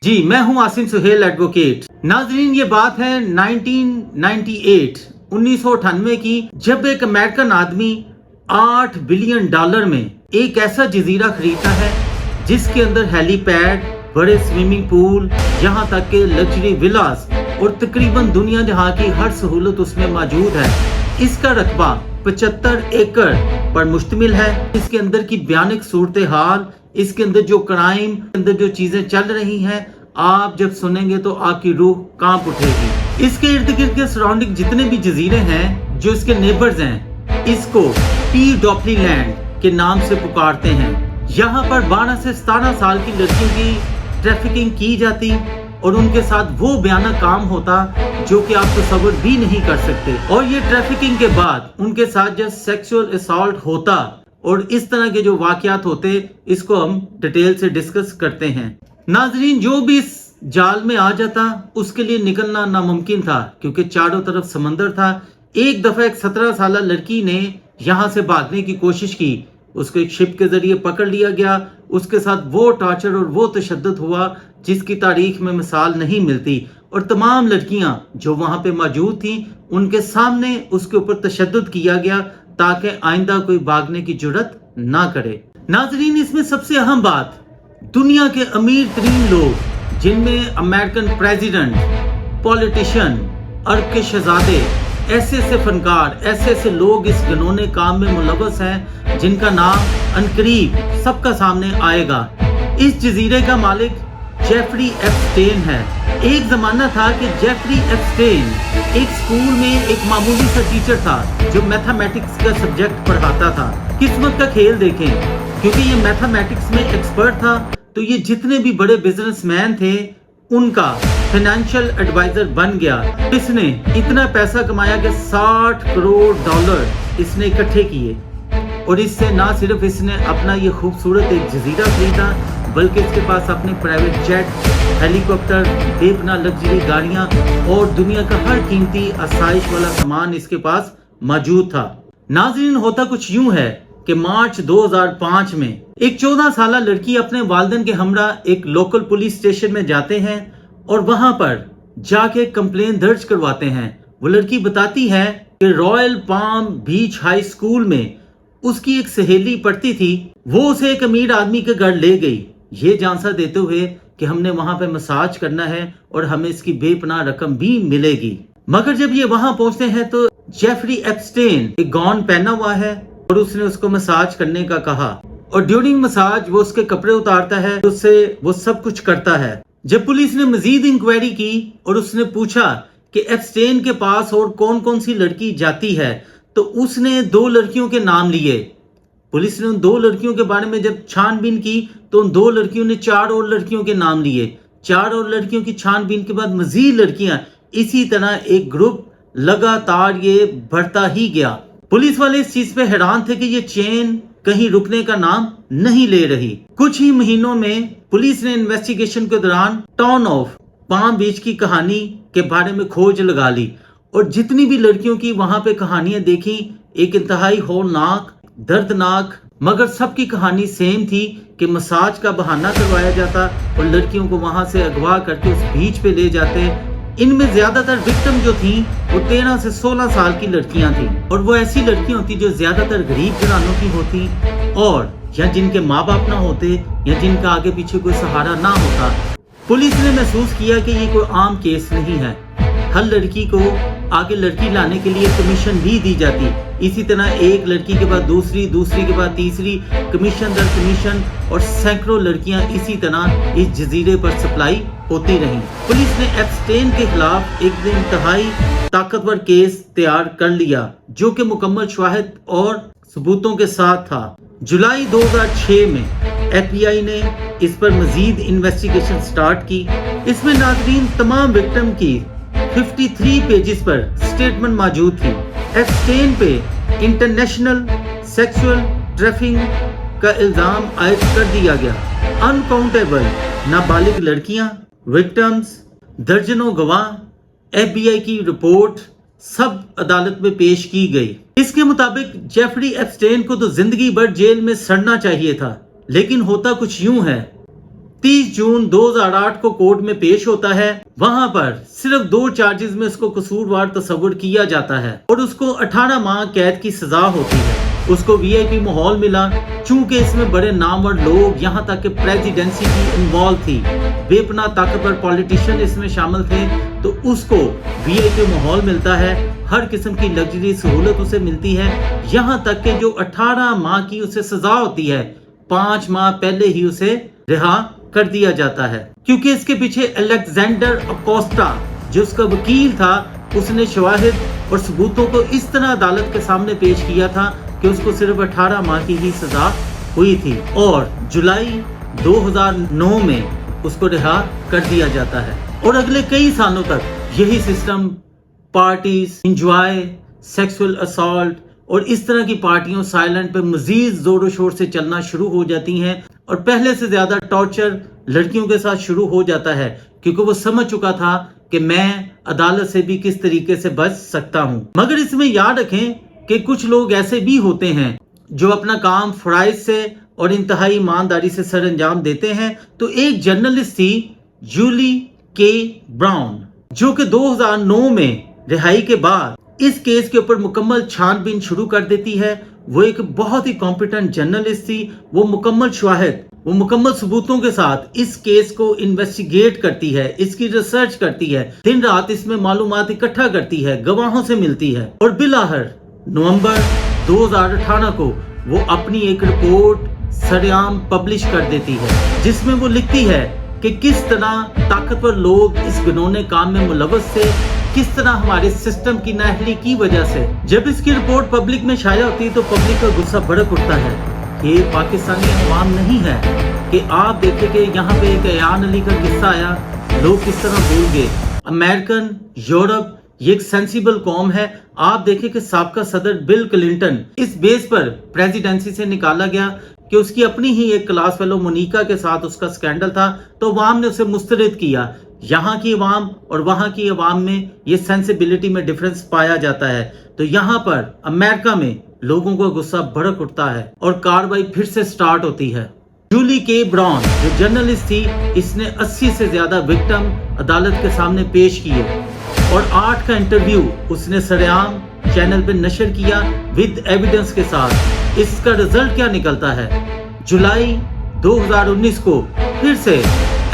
जी मैं हूं आसिम सुहेल एडवोकेट। नाजरीन, ये बात है 1998 की, जब एक अमेरिकन आदमी $8 बिलियन में एक ऐसा जजीरा खरीदता है जिसके अंदर हेलीपैड, बड़े स्विमिंग पूल, यहाँ तक के लग्जरी विलास और तकरीबन दुनिया जहाँ की हर सहूलत उसमें मौजूद है। इसका रकबा 75 एकड़ पर मुश्तमिल है। इसके अंदर की भयानक सूरत हाल, इसके अंदर जो क्राइम, अंदर जो चीजें चल रही हैं, आप जब सुनेंगे तो आपकी रूह कांप उठेगी। इसके इर्द गिर्द के सराउंडिंग जितने भी जजीरे हैं जो इसके नेबर्स हैं, इसको पी डॉपली लैंड के नाम से पुकारते हैं। यहाँ पर 12 से 17 साल की लड़कियों की ट्रैफिकिंग की जाती और उनके साथ वो भयानक काम होता जो कि आप तसव्वुर भी नहीं कर सकते। और ये ट्रैफिकिंग के बाद उनके साथ जो सेक्सुअल असॉल्ट होता और इस तरह के जो वाकयात होते, इसको हम डिटेल से डिस्कस करते हैं। नाजरीन, जो भी इस जाल में आ जाता उसके लिए निकलना नामुमकिन था, क्योंकि चारों तरफ समंदर था। एक दफा एक 17 साल लड़की ने यहाँ से भागने की कोशिश की, उसको एक शिप के जरिए पकड़ लिया गया। उसके साथ वो टॉर्चर और वो तशद्दुद हुआ जिसकी तारीख में मिसाल नहीं मिलती। और तमाम लड़कियां जो वहां पे मौजूद थी, उनके सामने उसके ऊपर तशद्दुद किया गया ताकि आइंदा कोई भागने की जुर्रत ना करे। नाजरीन, इसमें सबसे अहम बात, दुनिया के अमीर तरीन लोग जिनमें अमेरिकन प्रेसिडेंट, पॉलिटिशियन, अरब के शहजादे, ऐसे फनकार, ऐसे लोग इस घिनौने काम में मुलव्वस हैं जिनका नाम अनकरीब सबका सामने आएगा। इस जजीरे का मालिक जेफरी एप्स्टेन है। एक जमाना था कि जेफरी एप्स्टेन एक स्कूल में एक मामूली सा टीचर था जो मैथमेटिक्स का सब्जेक्ट पढ़ाता था। किस्मत का खेल देखें, क्योंकि ये मैथमेटिक्स में एक्सपर्ट था, तो ये जितने भी बड़े बिजनेसमैन थे उनका फाइनेंशियल एडवाइजर बन गया। इसने इतना पैसा कमाया कि $60 करोड़ इसने इकट्ठे किए। और इससे ना सिर्फ इसने अपना ये खूबसूरत एक जजीरा खरीदा, बल्कि इसके पास अपने प्राइवेट जेट, हेलीकॉप्टर, बेपनाह लग्जरी गाड़ियां और दुनिया का हर कीमती आसाइश वाला सामान इसके पास मौजूद था। नाज़रीन, होता कुछ यूं है कि मार्च 2005 में एक 14 साल लड़की अपने वालिदैन के हमरा एक लोकल पुलिस स्टेशन में जाते हैं और वहां पर जाके कंप्लेन दर्ज करवाते हैं। वो लड़की बताती है कि रॉयल पाम बीच हाई स्कूल में उसकी एक सहेली पढ़ती थी। वो उसे एक अमीर आदमी के घर ले गई, ये जानसा देते हुए कि हमने वहां पे मसाज करना है और हमें इसकी बेपनाह रकम भी मिलेगी। मगर जब ये वहां पहुंचते हैं तो जेफरी एप्स्टेन एक गाउन पहना हुआ है और उसने उसको मसाज करने का कहा, और ड्यूरिंग मसाज वो उसके कपड़े उतारता है, उससे वो सब कुछ करता है। जब पुलिस ने मजीद इंक्वायरी की और उसने पूछा कि एप्स्टेन के पास और कौन कौन सी लड़की जाती है, तो उसने 2 लड़कियों के नाम लिए। पुलिस ने उन 2 लड़कियों के बारे में जब छानबीन की तो उन 2 लड़कियों ने 4 और लड़कियों के नाम लिए। 4 और लड़कियों की छानबीन के बाद मजीद लड़कियां, इसी तरह एक ग्रुप लगातार ये बढ़ता ही गया। पुलिस वाले इस चीज पे हैरान थे कि ये चेन कहीं रुकने का नाम नहीं ले रही। कुछ ही महीनों में पुलिस ने इन्वेस्टिगेशन के दौरान टाउन ऑफ पाम बीच की कहानी के बारे में खोज लगा ली और जितनी भी लड़कियों की वहां पे कहानियां देखी, एक इंतहाई हौलनाक, दर्दनाक, मगर सबकी कहानी सेम थी कि मसाज का बहाना करवाया जाता और लड़कियों को वहां से अगवा करके उस बीच पे ले जाते। इनमें ज्यादातर विक्टिम जो थी वो 13 से 16 साल की लड़कियां थी, और वो ऐसी लड़कियां होती जो ज्यादातर गरीब घरानों की होती और या जिनके माँ बाप ना होते या जिनका आगे पीछे कोई सहारा ना होता। पुलिस ने महसूस किया कि ये कोई आम केस नहीं है। हर लड़की को आगे लड़की लाने के लिए कमीशन भी दी जाती। इसी तरह एक लड़की के बाद दूसरी, दूसरी के बाद तीसरी, कमीशन दर कमीशन, और सैकड़ों लड़कियां इसी तरह इस जजीरे पर सप्लाई होती रहीं। पुलिस ने एप्स्टेन के खिलाफ एक इंतहाई ताकतवर केस तैयार कर लिया जो कि मुकम्मल शवाहिद और सबूतों के साथ था। जुलाई 2006 में FBI ने इस पर मजीद इन्वेस्टिगेशन स्टार्ट की। इसमें नाज़रीन तमाम विक्टिम की 53 पेजेस पर स्टेटमेंट मौजूद थी। एप्स्टेन पे इंटरनेशनल सेक्सुअल ट्रैफिकिंग का इल्जाम आयद कर दिया गया। अनकाउंटेबल नाबालिग लड़कियां, विक्टिम्स, दर्जनों गवाह, FBI की रिपोर्ट सब अदालत में पेश की गई। इसके मुताबिक जेफरी एप्स्टेन को तो जिंदगी भर जेल में सड़ना चाहिए था, लेकिन होता कुछ यूं है 30 जून 2008 को कोर्ट में पेश होता है। वहां पर सिर्फ 2 चार्जेस में उसको कसूरवार तस्वुर किया जाता है और उसको 18 माह कैद की सजा होती है। उसको वीआईपी माहौल मिला, चूंकि इसमें बड़े नामवर लोग, यहाँ तक कि प्रेसिडेंसी भी इन्वॉल्व थी, बेपनाह ताकतवर पॉलिटिशियन इसमें शामिल थे, तो उसको वीआईपी माहौल मिलता है, हर किस्म की लग्जरी सहूलत उसे मिलती है। यहाँ तक कि जो 18 माह की उसे सजा होती है, 5 माह पहले ही उसे रिहा कर दिया जाता है, क्योंकि इसके पीछे अलेक्जेंडर अकोस्टा जो उसका वकील था, उसने शवाहिद और सबूतों को इस तरह अदालत के सामने पेश किया था कि उसको सिर्फ 18 माह की ही सजा हुई थी और जुलाई 2009 में उसको रिहा कर दिया जाता है। और अगले कई सालों तक यही system, parties, enjoy, sexual assault और इस तरह की पार्टियों साइलेंट पे मजीद जोरों शोर से चलना शुरू हो जाती हैं और पहले से ज्यादा टॉर्चर लड़कियों के साथ शुरू हो जाता है, क्योंकि वो समझ चुका था कि मैं अदालत से भी किस तरीके से बच सकता हूं। मगर इसमें याद रखें कि कुछ लोग ऐसे भी होते हैं जो अपना काम फराइज से और इंतहाई ईमानदारी से सर अंजाम देते हैं। तो एक जर्नलिस्ट थी जूली के ब्राउन, जो कि 2009 में रिहाई के बाद इस केस के ऊपर मुकम्मल छानबीन शुरू कर देती है। वो एक बहुत ही कॉम्पिटेंट जर्नलिस्ट थी। वो मुकम्मल शवाहिद, वो मुकम्मल सबूतों के साथ इस केस को इन्वेस्टिगेट करती है, इसकी रिसर्च करती है, दिन रात इसमें मालूमात इकट्ठा करती है, गवाहों से मिलती है और बिलाखिर नवंबर 2018 को वो अपनी एक रिपोर्ट सरेआम पब्लिश कर देती है, जिसमें वो लिखती है कि किस तरह ताकतवर लोग इस घिनौने काम में मुलव्वस थे, किस तरह हमारे सिस्टम की नाअहली की वजह से। जब इसकी रिपोर्ट पब्लिक में शाया होती है तो पब्लिक का गुस्सा भड़क उठता है। ये पाकिस्तानी अवाम नहीं है कि आप देखें कि यहाँ पे एक अयान अली का किस्सा आया, लोग किस तरह भूल गए। अमेरिकन, यूरोप, ये एक सेंसिबल कौम है। आप देखें कि साबका सदर बिल क्लिंटन इस बेस पर प्रेसिडेंसी से निकाला गया कि उसकी अपनी ही एक क्लास फेलो मोनिका के साथ उसका स्कैंडल था, तो अवाम ने उसे मुस्तरद किया। यहाँ की अवाम और वहाँ की अवाम में ये सेंसिबिलिटी में डिफरेंस पाया जाता है। तो यहाँ पर अमेरिका में लोगों को गुस्सा भड़क उठता है और कार्रवाई फिर से स्टार्ट होती है। जूली के ब्राउन जो जर्नलिस्ट थी, इसने 80 से ज्यादा विक्टिम अदालत के सामने पेश किए और 8 का इंटरव्यू उसने सरेआम चैनल पे नशर किया विद एविडेंस के साथ। इसका रिजल्ट क्या निकलता है? जुलाई 2019 को फिर से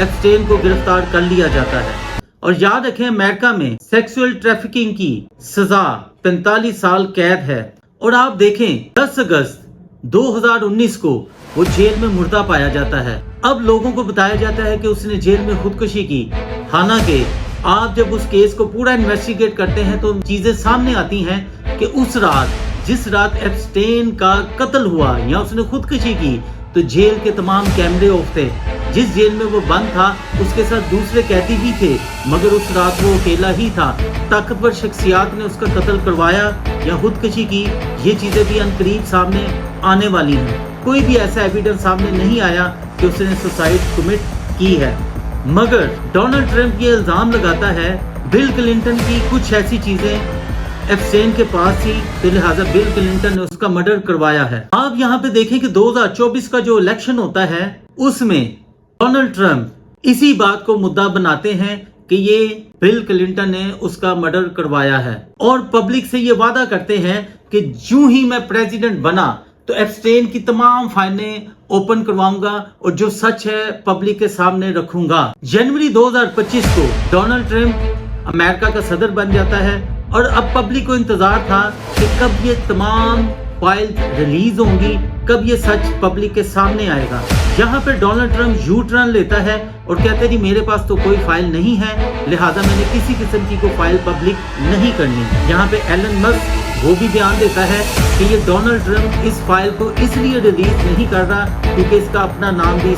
एप्स्टेन को गिरफ्तार कर लिया जाता है। और याद रखें, अमेरिका में सेक्सुअल ट्रैफिकिंग की सजा 45 साल कैद है। और आप देखें 10 अगस्त 2019 को वो जेल में मुर्दा पाया जाता है। अब लोगों को बताया जाता है कि उसने जेल में खुदकुशी की। हालांकि आप जब उस केस को पूरा इन्वेस्टिगेट करते हैं तो चीजें सामने आती हैं कि उस रात, जिस रात एप्स्टेन का कत्ल हुआ या उसने खुदकुशी की, तो जेल के तमाम कैमरे ऑफ थे। जिस जेल में वो बंद था उसके साथ दूसरे कैदी भी थे, मगर उस रात वो अकेला ही था। ताकतवर शख्सियात ने उसका कत्ल करवाया या खुदकुशी की, ये चीजें भी अनकरीब सामने आने वाली हैं। कोई भी ऐसा एविडेंस सामने नहीं आया कि उसने सुसाइड कमिट की है। मगर डोनाल्ड ट्रंप ये इल्जाम लगाता है बिल क्लिंटन की कुछ ऐसी चीजें एप्स्टेन के पास थी, तो लिहाजा बिल क्लिंटन ने उसका मर्डर करवाया है। आप यहाँ पे देखें कि 2024 का जो इलेक्शन होता है उसमें डोनाल्ड ट्रंप इसी बात को मुद्दा बनाते हैं कि ये बिल क्लिंटन ने उसका मर्डर करवाया है और पब्लिक से ये वादा करते हैं कि जो ही मैं प्रेसिडेंट बना तो एप्स्टेन की तमाम फाइलें ओपन करवाऊंगा और जो सच है पब्लिक के सामने रखूंगा। जनवरी 2025 को डोनाल्ड ट्रंप अमेरिका का सदर बन जाता है और अब पब्लिक को इंतजार था कि कब ये तमाम फाइल रिलीज होंगी, कब ये सच पब्लिक के सामने आएगा। यहाँ पे डोनाल्ड ट्रंप यू टर्न लेता है और कहते हैं जी मेरे पास तो कोई फाइल नहीं है, लिहाजा मैंने किसी किस्म की कोई फाइल पब्लिक नहीं करनी। यहाँ पे एलन मस्क वो भी बयान देता है कि ये डोनाल्ड ट्रंप इस फाइल को इसलिए रिलीज नहीं कर रहा क्योंकि इसका अपना नाम भी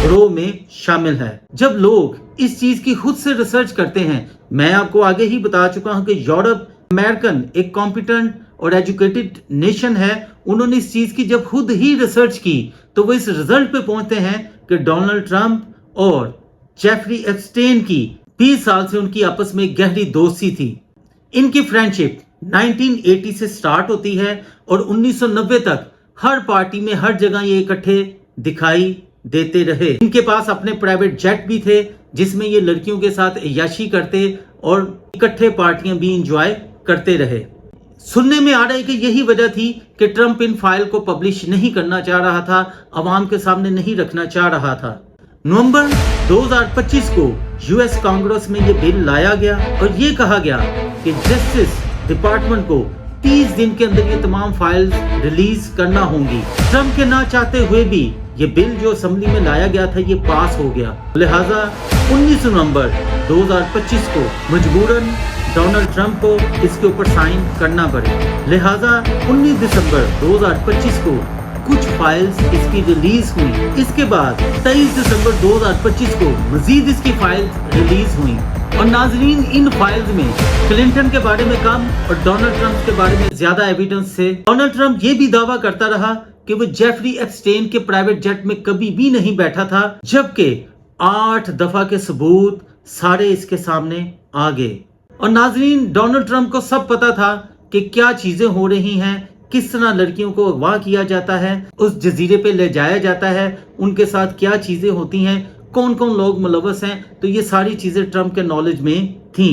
रो में शामिल है। जब लोग इस चीज की खुद से रिसर्च करते हैं, मैं आपको आगे ही बता चुका हूं कि यूरोप, अमेरिकन एक कॉम्पिटेंट और एजुकेटेड नेशन है, उन्होंने इस चीज की जब खुद ही रिसर्च की तो वो इस रिजल्ट पे पहुंचते हैं कि डोनाल्ड ट्रंप और जेफरी एप्स्टेन की 20 साल से उनकी आपस में गहरी दोस्ती थी। इनकी फ्रेंडशिप 1980 से स्टार्ट होती है और 1990 तक हर पार्टी में हर जगह ये इकट्ठे दिखाई देते रहे। इनके पास अपने प्राइवेट जेट भी थे जिसमें ये लड़कियों के साथ अय्याशी करते और इकट्ठे पार्टियां भी इंजॉय करते रहे। सुनने में आ रहा है कि यही वजह थी कि ट्रंप इन फाइल को पब्लिश नहीं करना चाह रहा था, अवाम के सामने नहीं रखना चाह रहा था। नवंबर 2025 को यूएस कांग्रेस में ये बिल लाया गया और ये कहा गया कि जस्टिस डिपार्टमेंट को 30 दिन के अंदर ये तमाम फाइल्स रिलीज करना होंगी। ट्रंप के ना चाहते हुए भी ये बिल जो असेंबली में लाया गया था ये पास हो गया। लिहाजा 19 नवंबर 2025 को मजबूरन डोनाल्ड ट्रंप को इसके ऊपर साइन करना पड़े। लिहाजा 19 दिसंबर 2025 को कुछ फाइल्स इसकी रिलीज हुई। इसके बाद 23 दिसंबर 2025 को मजीद इसकी फाइल्स रिलीज हुई और नाजरीन इन फाइल्स में क्लिंटन के बारे में कम और डोनाल्ड ट्रंप के बारे में ज्यादा एविडेंस थे। डोनाल्ड ट्रंप ये भी दावा करता रहा कि वो जेफरी एप्स्टेन के प्राइवेट जेट में कभी भी नहीं बैठा था, जबकि 8 दफा के सबूत सारे इसके सामने आ गए। और नाजरीन डोनाल्ड ट्रंप को सब पता था कि क्या चीजें हो रही हैं, किस तरह लड़कियों को अगवा किया जाता है, उस जजीरे पे ले जाया जाता है, उनके साथ क्या चीजें होती हैं, कौन कौन लोग मुलव्वस हैं। तो ये सारी चीजें ट्रंप के नॉलेज में थी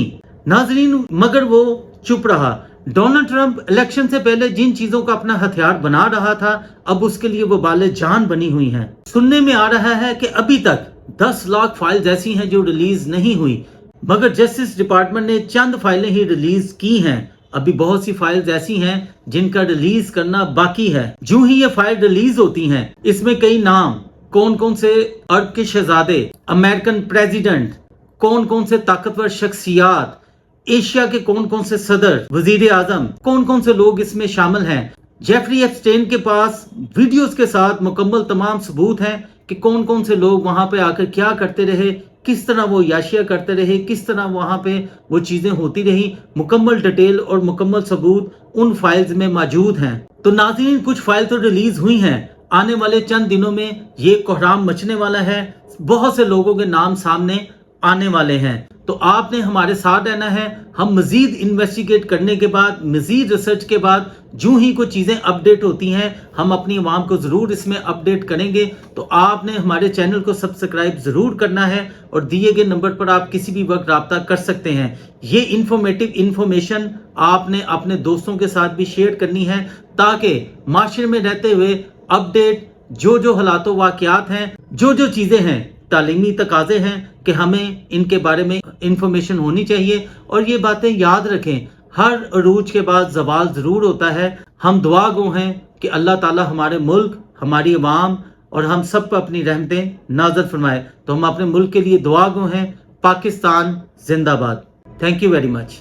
नाजरीन, मगर वो चुप रहा। डोनाल्ड ट्रंप इलेक्शन से पहले जिन चीजों का अपना हथियार बना रहा था अब उसके लिए वो बाले जान बनी हुई हैं। सुनने में आ रहा है कि अभी तक 10 लाख फाइल्स ऐसी हैं जो रिलीज नहीं हुई, मगर जस्टिस डिपार्टमेंट ने चंद फाइलें ही रिलीज की हैं। अभी बहुत सी फाइल्स ऐसी हैं जिनका रिलीज करना बाकी है। जो ही ये फाइल रिलीज होती हैं इसमें कई नाम, कौन कौन से अरब के शहजादे, अमेरिकन प्रेसिडेंट, कौन कौन से ताकतवर शख्सियात, एशिया के कौन कौन से सदर, वजीर आजम, कौन कौन से लोग इसमें शामिल हैं। जेफरी एप्स्टेन के पास वीडियोस के साथ मुकम्मल तमाम सबूत हैं कि कौन कौन से लोग वहां पे आकर क्या करते रहे, किस तरह वो याशिया करते रहे, किस तरह वहां पे वो चीजें होती रही। मुकम्मल डिटेल और मुकम्मल सबूत उन फाइल्स में मौजूद हैं। तो नाज़रीन कुछ फाइल तो रिलीज हुई हैं, आने वाले चंद दिनों में ये कोहराम मचने वाला है, बहुत से लोगों के नाम सामने आने वाले हैं। तो आपने हमारे साथ रहना है। हम मजीद इन्वेस्टिगेट करने के बाद, मजीद रिसर्च के बाद जो ही कुछ चीज़ें अपडेट होती हैं हम अपनी आवाम को ज़रूर इसमें अपडेट करेंगे। तो आपने हमारे चैनल को सब्सक्राइब ज़रूर करना है और दिए गए नंबर पर आप किसी भी वक्त रब्ता कर सकते हैं। ये इंफॉर्मेटिव इंफॉर्मेशन आपने अपने दोस्तों के साथ भी शेयर करनी है ताकि माशरे में रहते हुए अपडेट जो जो हालात वाक़यात हैं, जो जो चीज़ें हैं, तालीमी तकाज़े हैं कि हमें इनके बारे में इंफॉर्मेशन होनी चाहिए। और ये बातें याद रखें, हर अरूज के बाद ज़वाल ज़रूर होता है। हम दुआ गो हैं कि अल्लाह ताला हमारे मुल्क, हमारी अवाम और हम सब पर अपनी रहमतें नाज़िल फरमाए। तो हम अपने मुल्क के लिए दुआ गो हैं। पाकिस्तान जिंदाबाद। Thank you very much.